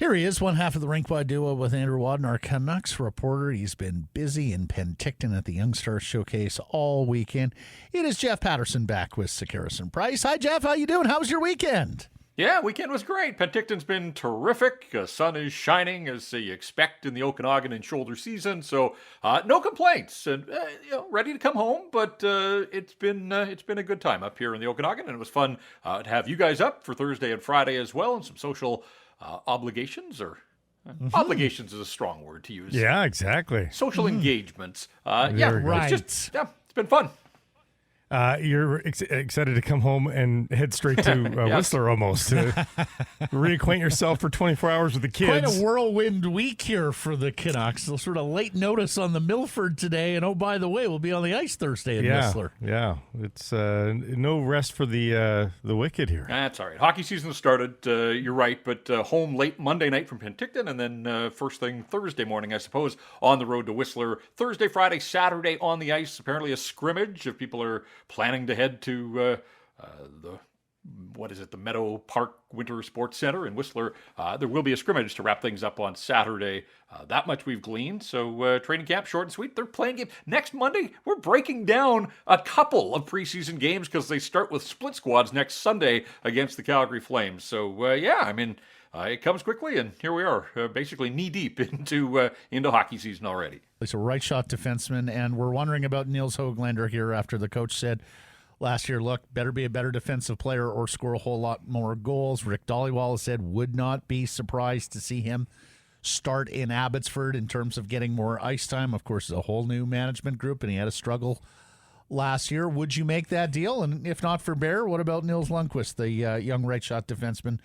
Here he is, one half of the Rink Wide Duo with Andrew Wadden, our Canucks reporter. He's been busy in Penticton at the Young Stars Showcase all weekend. It is Jeff Paterson back with Sekeres and Price. Hi, Jeff. How you doing? How was your weekend? Yeah, weekend was great. Penticton's been terrific. Sun is shining as you expect in the Okanagan and shoulder season, so no complaints. And ready to come home, but it's been a good time up here in the Okanagan, and it was fun to have you guys up for Thursday and Friday as well, and some social obligations obligations is a strong word to use. Yeah, exactly. Social engagements. Right. It's been fun. You're excited to come home and head straight to Yes. Whistler almost to reacquaint yourself for 24 hours with the kids. Quite a whirlwind week here for the Canucks. They'll sort of late notice on the Milford today, and oh, by the way, we'll be on the ice Thursday in Whistler. Yeah, it's no rest for the Wicked here. That's all right. Hockey season started, you're right, but home late Monday night from Penticton, and then first thing Thursday morning, I suppose, on the road to Whistler. Thursday, Friday, Saturday on the ice. Apparently a scrimmage if people are planning to head to the Meadow Park Winter Sports Center in Whistler. There will be a scrimmage to wrap things up on Saturday. That much we've gleaned. So training camp, short and sweet. They're playing game. Next Monday, we're breaking down a couple of preseason games because they start with split squads next Sunday against the Calgary Flames. So, it comes quickly, and here we are, basically knee-deep into hockey season already. He's a right-shot defenseman, and we're wondering about Nils Höglander here after the coach said last year, look, better be a better defensive player or score a whole lot more goals. Rick Dhaliwal said would not be surprised to see him start in Abbotsford in terms of getting more ice time. Of course, it's a whole new management group, and he had a struggle last year. Would you make that deal? And if not for Bear, what about Nils Lundqvist, the young right-shot defenseman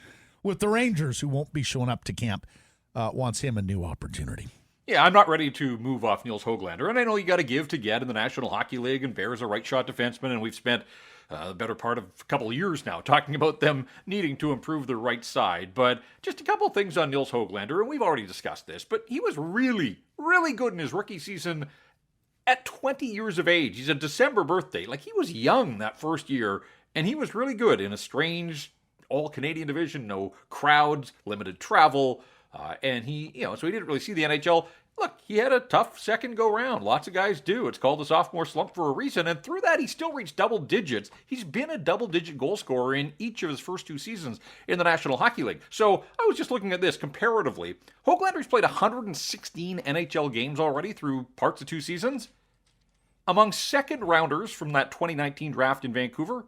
with the Rangers, who won't be showing up to camp, wants him a new opportunity? Yeah, I'm not ready to move off Nils Höglander, and I know you got to give to get in the National Hockey League, and Bear's a right-shot defenseman, and we've spent the better part of a couple of years now talking about them needing to improve their right side. But just a couple of things on Nils Höglander, and we've already discussed this, but he was really, really good in his rookie season at 20 years of age. He's a December birthday. Like, he was young that first year, and he was really good in a strange all-Canadian division, no crowds, limited travel, and he didn't really see the NHL. Look, he had a tough second go-round. Lots of guys do. It's called the sophomore slump for a reason, and through that, he still reached double digits. He's been a double-digit goal scorer in each of his first two seasons in the National Hockey League. So I was just looking at this comparatively. Höglander's played 116 NHL games already through parts of two seasons. Among second-rounders from that 2019 draft in Vancouver,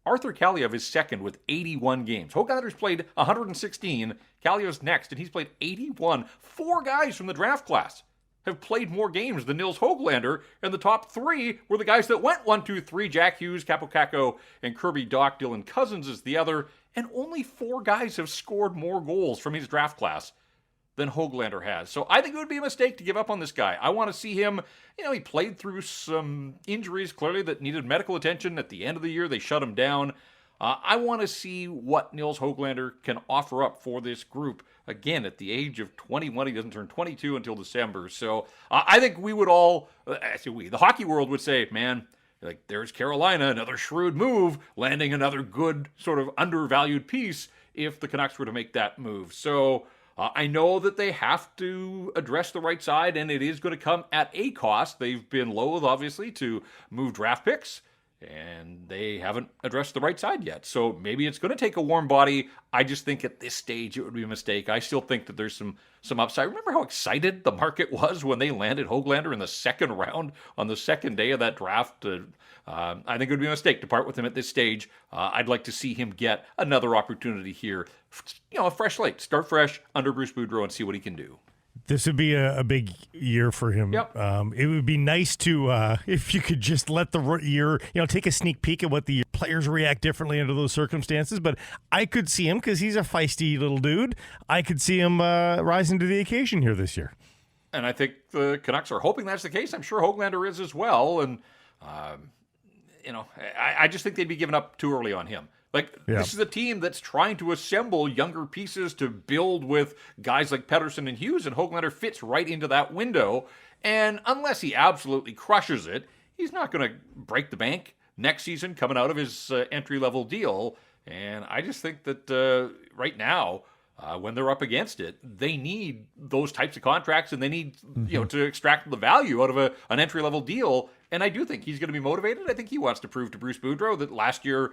Arthur Kaliev is second with 81 games. Höglander's played 116. Kaliev's next, and he's played 81. Four guys from the draft class have played more games than Nils Höglander, and the top three were the guys that went 1, 2, 3, Jack Hughes, Capo Caco, and Kirby Dach. Dylan Cousins is the other, and only four guys have scored more goals from his draft class than Höglander has. So I think it would be a mistake to give up on this guy. I want to see him, he played through some injuries clearly that needed medical attention. At the end of the year, they shut him down. I want to see what Nils Höglander can offer up for this group. Again, at the age of 21, he doesn't turn 22 until December. So I think we would all, the hockey world would say, man, like, there's Carolina, another shrewd move, landing another good sort of undervalued piece if the Canucks were to make that move. So I know that they have to address the right side, and it is going to come at a cost. They've been loath, obviously, to move draft picks, and they haven't addressed the right side yet. So maybe it's going to take a warm body. I just think at this stage it would be a mistake. I still think that there's some upside. Remember how excited the market was when they landed Höglander in the second round on the second day of that draft? I think it would be a mistake to part with him at this stage. I'd like to see him get another opportunity here. A fresh slate. Start fresh under Bruce Boudreau and see what he can do. This would be a big year for him. Yep. It would be nice to, if you could just let the year, take a sneak peek at what the players react differently under those circumstances. But I could see him, because he's a feisty little dude, I could see him rising to the occasion here this year. And I think the Canucks are hoping that's the case. I'm sure Höglander is as well. And, I just think they'd be giving up too early on him. This is a team that's trying to assemble younger pieces to build with guys like Paterson and Hughes, and Höglander fits right into that window. And unless he absolutely crushes it, he's not going to break the bank next season coming out of his entry-level deal. And I just think that right now, when they're up against it. They need those types of contracts, and they need to extract the value out of an entry-level deal. And I do think he's going to be motivated. I think he wants to prove to Bruce Boudreau that last year,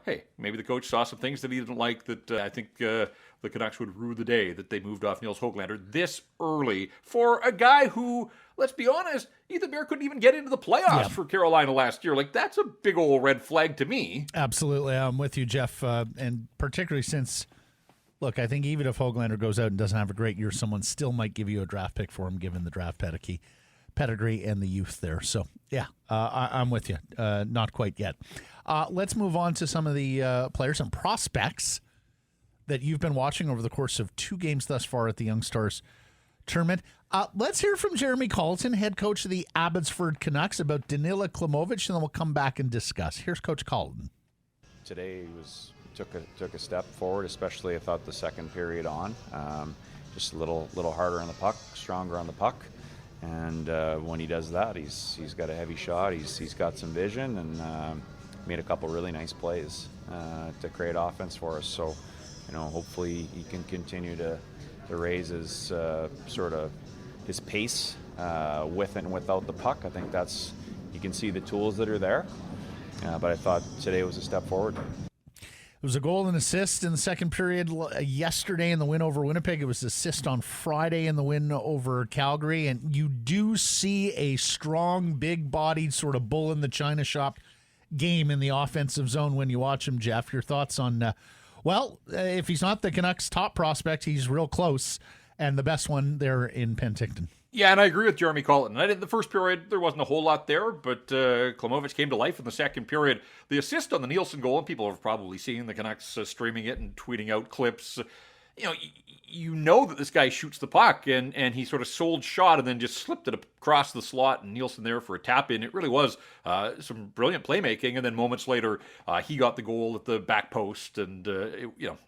hey, maybe the coach saw some things that he didn't like, that I think the Canucks would rue the day that they moved off Nils Höglander this early for a guy who, let's be honest, Ethan Bear couldn't even get into the playoffs for Carolina last year. Like, that's a big old red flag to me. Absolutely. I'm with you, Jeff. And particularly since, look, I think even if Hoaglander goes out and doesn't have a great year, someone still might give you a draft pick for him, given the draft pedigree and the youth there. So, yeah, I'm with you. Not quite yet. Let's move on to some of the players and prospects that you've been watching over the course of 2 games thus far at the Young Stars tournament. Let's hear from Jeremy Carlson, head coach of the Abbotsford Canucks, about Danila Clemovich, and then we'll come back and discuss. Here's Coach Carlson. Today took a step forward, especially I thought the second period on. Just a little harder on the puck, stronger on the puck. And when he does that, he's got a heavy shot. He's got some vision, and made a couple really nice plays to create offense for us. So, hopefully he can continue to raise his his pace with and without the puck. I think you can see the tools that are there. But I thought today was a step forward. It was a goal and assist in the second period yesterday in the win over Winnipeg. It was assist on Friday in the win over Calgary. And you do see a strong, big-bodied sort of bull in the china shop game in the offensive zone when you watch him, Jeff. Your thoughts on, if he's not the Canucks' top prospect, he's real close, and the best one there in Penticton. Yeah, and I agree with Jeremy Carlson. The first period, there wasn't a whole lot there, but Clemovich came to life in the second period. The assist on the Nielsen goal, and people have probably seen the Canucks streaming it and tweeting out clips. You know that this guy shoots the puck, and he sort of sold shot and then just slipped it across the slot, and Nielsen there for a tap-in. It really was some brilliant playmaking, and then moments later, he got the goal at the back post, and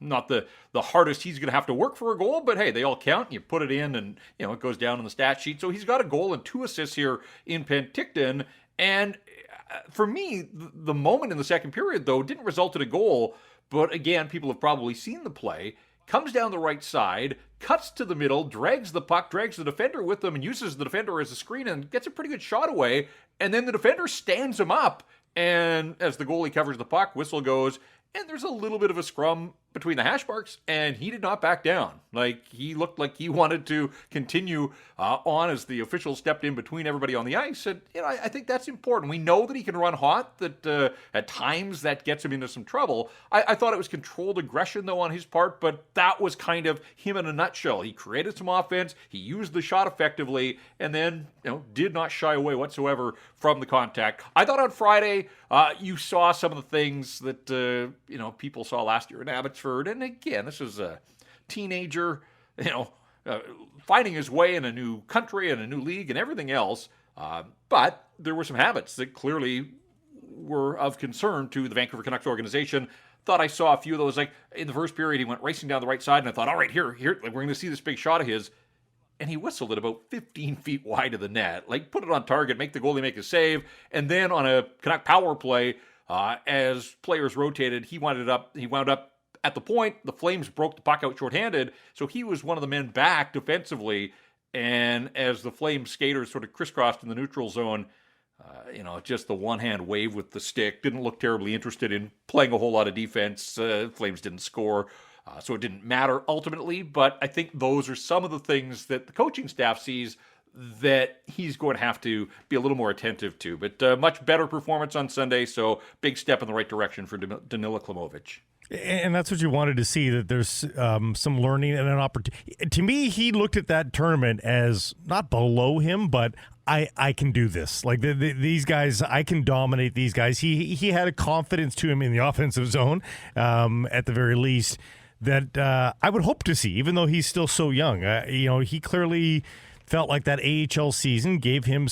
not the hardest he's going to have to work for a goal, but hey, they all count, and you put it in, and it goes down in the stat sheet. So he's got a goal and 2 assists here in Penticton, and for me, the moment in the second period, though, didn't result in a goal, but again, people have probably seen the play. Comes down the right side, cuts to the middle, drags the puck, drags the defender with him, and uses the defender as a screen and gets a pretty good shot away. And then the defender stands him up, and as the goalie covers the puck, whistle goes, and there's a little bit of a scrum between the hash marks, and he did not back down. Like, he looked like he wanted to continue on as the officials stepped in between everybody on the ice. And, I think that's important. We know that he can run hot, that at times that gets him into some trouble. I thought it was controlled aggression, though, on his part, but that was kind of him in a nutshell. He created some offense, he used the shot effectively, and then, did not shy away whatsoever from the contact. I thought on Friday, you saw some of the things that, people saw last year in Abbotsford. And again, this is a teenager, finding his way in a new country and a new league and everything else. But there were some habits that clearly were of concern to the Vancouver Canucks organization. Thought I saw a few of those. Like in the first period, he went racing down the right side, and I thought, all right, here, we're going to see this big shot of his. And he whistled it about 15 feet wide of the net. Like, put it on target, make the goalie make a save. And then on a Canuck power play, as players rotated, he wound up at the point. The Flames broke the puck out shorthanded, so he was one of the men back defensively. And as the Flames skaters sort of crisscrossed in the neutral zone, just the one-hand wave with the stick, didn't look terribly interested in playing a whole lot of defense. Flames didn't score, so it didn't matter ultimately. But I think those are some of the things that the coaching staff sees that he's going to have to be a little more attentive to. But much better performance on Sunday, so big step in the right direction for Danila Clemovich. And that's what you wanted to see, that there's some learning and an opportunity. To me, he looked at that tournament as not below him, but I can do this. Like these guys, I can dominate these guys. He had a confidence to him in the offensive zone, at the very least, that I would hope to see, even though he's still so young. He clearly felt like that AHL season gave him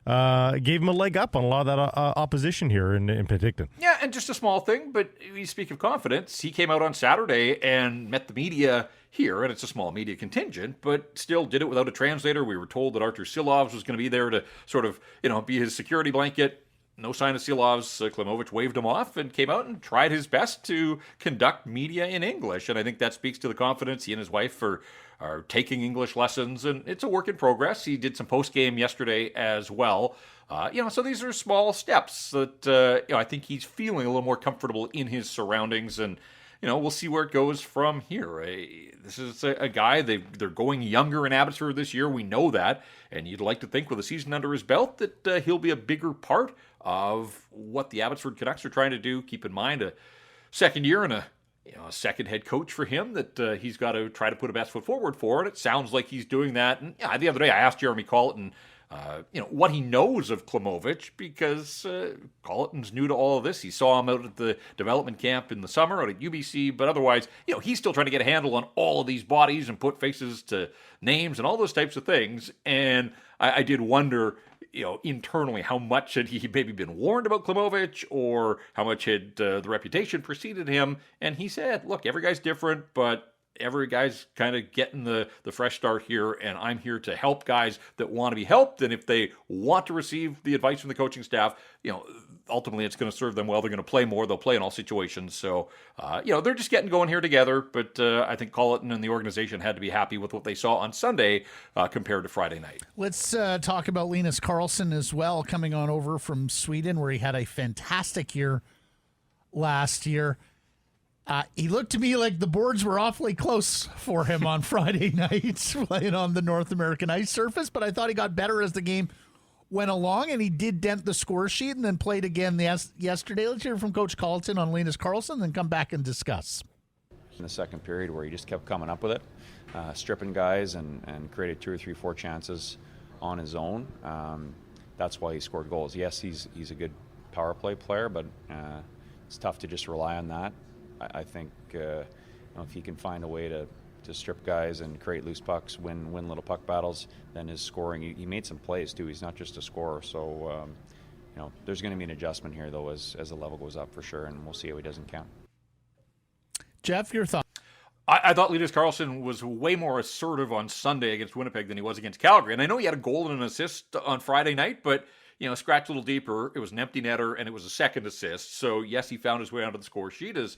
a leg up on a lot of that opposition here in Penticton. Yeah, and just a small thing, but we speak of confidence. He came out on Saturday and met the media here, and it's a small media contingent, but still did it without a translator. We were told that Artur Silovs was going to be there to sort of, be his security blanket. no sign of Silovs. Clemovich waved him off and came out and tried his best to conduct media in English. And I think that speaks to the confidence he and his wife are taking English lessons. And it's a work in progress. He did some post-game yesterday as well. So these are small steps that, I think he's feeling a little more comfortable in his surroundings. And, we'll see where it goes from here. This is a guy, they're going younger in Abbotsford this year. We know that. And you'd like to think with a season under his belt that he'll be a bigger part of what the Abbotsford Canucks are trying to do. Keep in mind a second year and a second head coach for him that he's got to try to put a best foot forward for. And it sounds like he's doing that. And the other day I asked Jeremy Colleton what he knows of Clemovich, because Colleton's new to all of this. He saw him out at the development camp in the summer out at UBC, but otherwise, he's still trying to get a handle on all of these bodies and put faces to names and all those types of things. And I did wonder, internally, how much had he maybe been warned about Clemovich, or how much had the reputation preceded him. And he said, look, every guy's different, but every guy's kind of getting the fresh start here, and I'm here to help guys that want to be helped. And if they want to receive the advice from the coaching staff, ultimately it's going to serve them well. They're going to play more. They'll play in all situations. So, they're just getting going here together. But I think Colleton and the organization had to be happy with what they saw on Sunday compared to Friday night. Let's talk about Linus Carlson as well, coming on over from Sweden, where he had a fantastic year last year. He looked to me like the boards were awfully close for him on Friday nights playing on the North American ice surface, but I thought he got better as the game went along, and he did dent the score sheet and then played again yesterday. Let's hear from Coach Carlson on Linus Carlson, then come back and discuss. In the second period, where he just kept coming up with it, stripping guys and created 2 or 3, 4 chances on his own. That's why he scored goals. Yes, he's a good power play player, but it's tough to just rely on that. I think if he can find a way to strip guys and create loose pucks, win little puck battles, then his scoring, he made some plays too. He's not just a scorer. So, there's going to be an adjustment here, though, as the level goes up for sure, and we'll see how he doesn't count. Jeff, your thoughts? I thought Linus Carlson was way more assertive on Sunday against Winnipeg than he was against Calgary. And I know he had a goal and an assist on Friday night, but scratch a little deeper. It was an empty netter, and it was a second assist. So, yes, he found his way onto the score sheet, as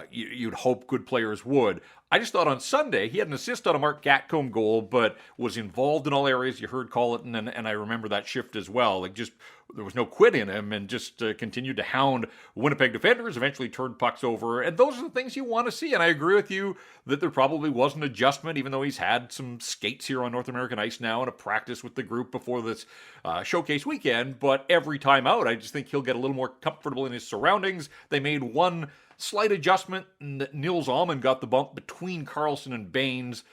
you'd hope good players would. I just thought on Sunday he had an assist on a Mark Gatcomb goal, but was involved in all areas. You heard Colleton, and I remember that shift as well. There was no quit in him, and just continued to hound Winnipeg defenders, eventually turned pucks over. And those are the things you want to see. And I agree with you that there probably was an adjustment, even though he's had some skates here on North American ice now and a practice with the group before this showcase weekend. But every time out, I just think he'll get a little more comfortable in his surroundings. They made one slight adjustment, and Nils Höglander got the bump between Carlson and Baines.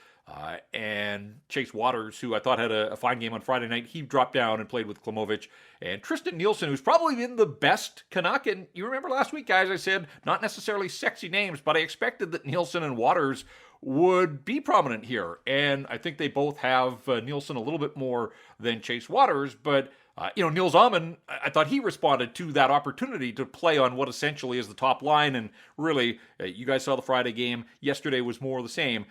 And Chase Waters, who I thought had a fine game on Friday night, he dropped down and played with Clemovich. And Tristan Nielsen, who's probably been the best Canuck. And you remember last week, guys, I said not necessarily sexy names, but I expected that Nielsen and Waters would be prominent here. And I think they both have Nielsen a little bit more than Chase Waters. But, Nils Höglander, I thought he responded to that opportunity to play on what essentially is the top line. And really, you guys saw the Friday game. Yesterday was more of the same.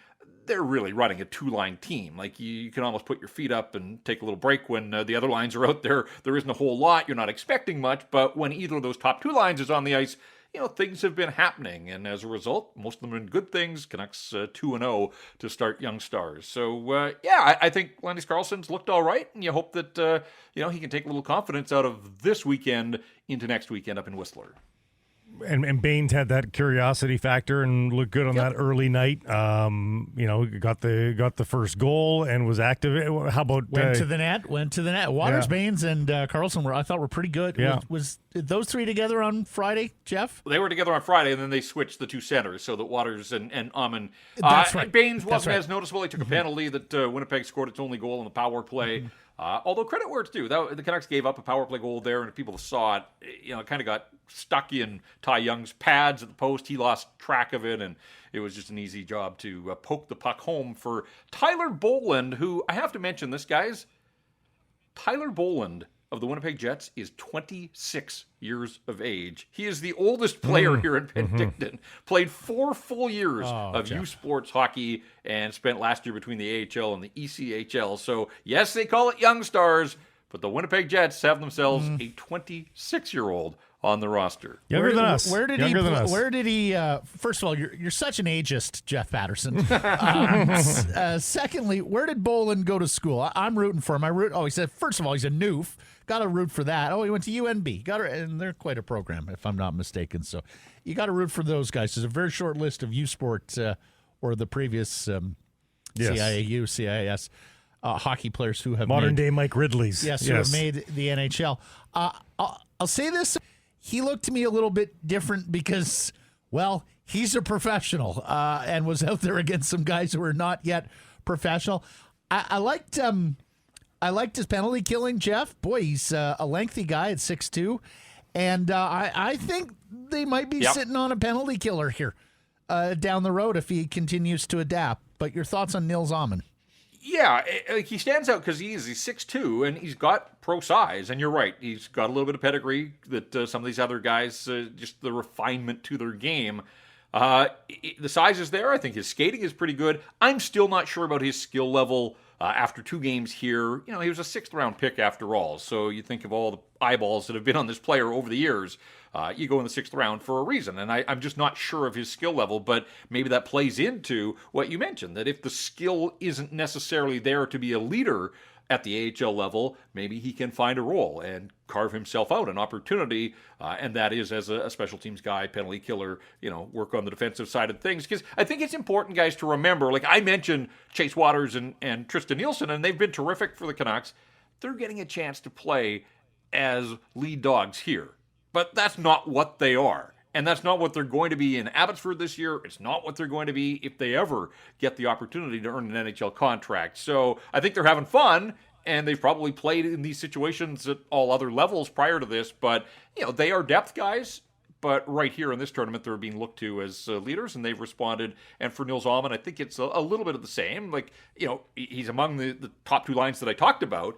They're really running a 2-line team. Like, you can almost put your feet up and take a little break when the other lines are out there. There isn't a whole lot. You're not expecting much. But when either of those top 2 lines is on the ice, things have been happening. And as a result, most of them have been good things. Canucks 2-0 to start young stars. So, I think Linus Carlson's looked all right. And you hope that, he can take a little confidence out of this weekend into next weekend up in Whistler. And Baines had that curiosity factor and looked good on that early night. Got the first goal and was active. How about went to the net? Waters, Baines, and Carlson were pretty good. Yeah. Was those 3 together on Friday, Jeff? They were together on Friday, and then they swithed the 2 centers so that Waters and Höglander. That's right. Baines wasn't as noticeable. He took a penalty that Winnipeg scored its only goal in the power play. Although credit where it's due, the Canucks gave up a power play goal there, and if people saw it, it kind of got stuck in Ty Young's pads at the post. He lost track of it, and it was just an easy job to poke the puck home for Tyler Boland, who, I have to mention this, guys. Tyler Boland of the Winnipeg Jets is 26 years of age. He is the oldest player here in Penticton. Played 4 full years of U Sports hockey and spent last year between the AHL and the ECHL. So, yes, they call it Young Stars, but the Winnipeg Jets have themselves a 26-year-old on the roster. Younger than us. Where did Younger he? than us. Where did he? First of all, you're such an ageist, Jeff Paterson. Secondly, where did Bolin go to school? I'm rooting for him. He said first of all he's a noof. Got to root for that. Oh, he went to UNB. And they're quite a program, if I'm not mistaken. So you got to root for those guys. There's a very short list of U Sport or the previous CIAU, CIS hockey players who have modern day Mike Ridleys. Yes, who have made the NHL. I'll say this. He looked to me a little bit different because, well, he's a professional and was out there against some guys who are not yet professional. I liked his penalty killing, Jeff. Boy, he's a lengthy guy at 6'2", and I think they might be sitting on a penalty killer here down the road if he continues to adapt. But your thoughts on Nils Höglander? Yeah, he stands out because he's 6'2", and he's got pro size. And you're right, he's got a little bit of pedigree that some of these other guys, just the refinement to their game. The size is there. I think his skating is pretty good. I'm still not sure about his skill level after 2 games here. You know, he was a 6th-round pick after all. So you think of all the eyeballs that have been on this player over the years. You go in the 6th round for a reason, and I'm just not sure of his skill level, but maybe that plays into what you mentioned, that if the skill isn't necessarily there to be a leader at the AHL level, maybe he can find a role and carve himself out an opportunity, and that is as a special teams guy, penalty killer, work on the defensive side of things. Because I think it's important, guys, to remember, like I mentioned Chase Waters and Tristan Nielsen, and they've been terrific for the Canucks. They're getting a chance to play as lead dogs here. But that's not what they are. And that's not what they're going to be in Abbotsford this year. It's not what they're going to be if they ever get the opportunity to earn an NHL contract. So I think they're having fun, and they've probably played in these situations at all other levels prior to this. But, they are depth guys. But right here in this tournament, they're being looked to as leaders, and they've responded. And for Nils Höglander, I think it's a little bit of the same. Like, he's among the top 2 lines that I talked about.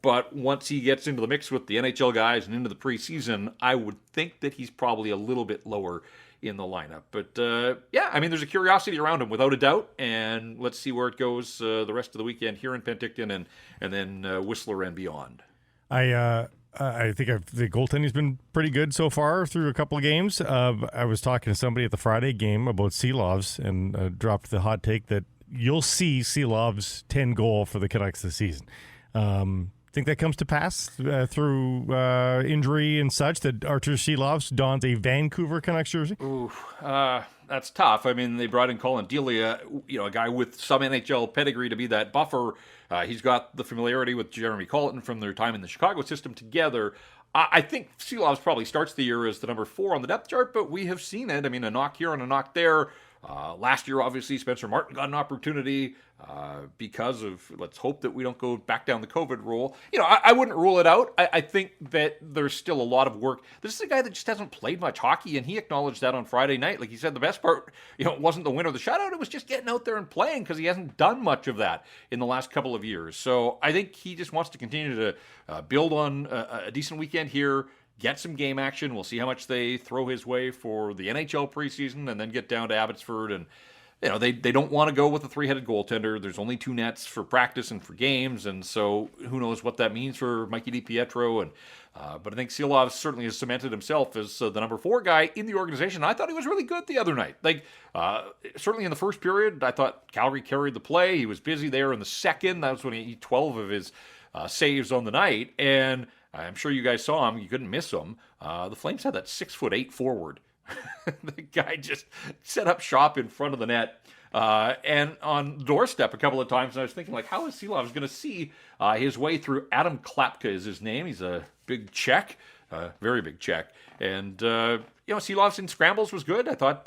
But once he gets into the mix with the NHL guys and into the preseason, I would think that he's probably a little bit lower in the lineup. But there's a curiosity around him without a doubt, and let's see where it goes the rest of the weekend here in Penticton and then Whistler and beyond. I think the goaltending's been pretty good so far through a couple of games. I was talking to somebody at the Friday game about Seelovs and dropped the hot take that you'll see Seelovs 10 goal for the Canucks this season. Think that comes to pass through injury and such, that Artur Seelovs dons a Vancouver Canucks jersey? Ooh, that's tough. I mean, they brought in Colin Delia, a guy with some NHL pedigree to be that buffer. He's got the familiarity with Jeremy Colleton from their time in the Chicago system together. I think Seelovs probably starts the year as the number 4 on the depth chart, but we have seen it. I mean, a knock here and a knock there. Last year, obviously, Spencer Martin got an opportunity because of, let's hope that we don't go back down the COVID rule. I wouldn't rule it out. I think that there's still a lot of work. This is a guy that just hasn't played much hockey, and he acknowledged that on Friday night. Like he said, the best part, it wasn't the win or the shutout. It was just getting out there and playing because he hasn't done much of that in the last couple of years. So I think he just wants to continue to build on a decent weekend here, get some game action. We'll see how much they throw his way for the NHL preseason, and then get down to Abbotsford. And they don't want to go with a 3-headed goaltender. There's only 2 nets for practice and for games, and so who knows what that means for Mikey DiPietro. And but I think Seelovs certainly has cemented himself as the number 4 guy in the organization. I thought he was really good the other night. Like certainly in the first period, I thought Calgary carried the play. He was busy there in the second. That was when he 12 of his saves on the night, and I'm sure you guys saw him. You couldn't miss him. The Flames had that 6'8" forward. The guy just set up shop in front of the net and on doorstep a couple of times. And I was thinking, like, how is Seelovs going to see his way through? Adam Klapka is his name. He's a big Czech, very big Czech. And, Seelovs in scrambles was good. I thought,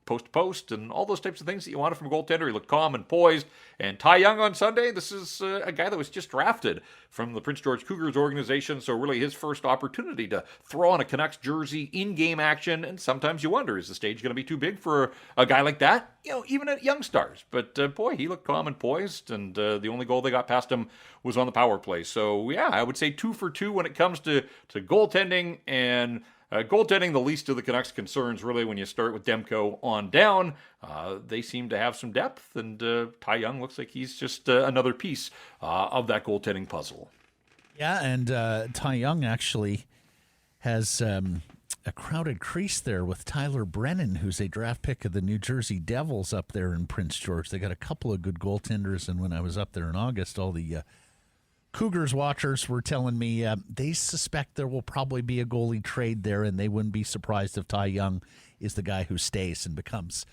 post-to-post and all those types of things that you wanted from a goaltender. He looked calm and poised. And Ty Young on Sunday, this is a guy that was just drafted from the Prince George Cougars organization, so really his first opportunity to throw on a Canucks jersey in game action. And sometimes you wonder, is the stage going to be too big for a guy like that? Even at young stars. But boy, he looked calm and poised, and the only goal they got past him was on the power play. So yeah, I would say 2 for 2 when it comes to goaltending, and goaltending, the least of the Canucks' concerns, really, when you start with Demko on down. They seem to have some depth, and Ty Young looks like he's just another piece of that goaltending puzzle. Yeah, and Ty Young actually has a crowded crease there with Tyler Brennan, who's a draft pick of the New Jersey Devils up there in Prince George. They got a couple of good goaltenders, and when I was up there in August, all the Cougars watchers were telling me they suspect there will probably be a goalie trade there, and they wouldn't be surprised if Ty Young is the guy who stays and becomes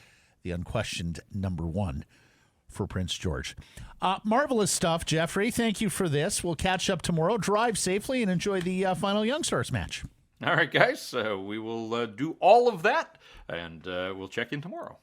the unquestioned number one for Prince George. Marvelous stuff, Jeffrey. Thank you for this. We'll catch up tomorrow. Drive safely and enjoy the final Young Stars match. All right, guys. We will do all of that, and we'll check in tomorrow.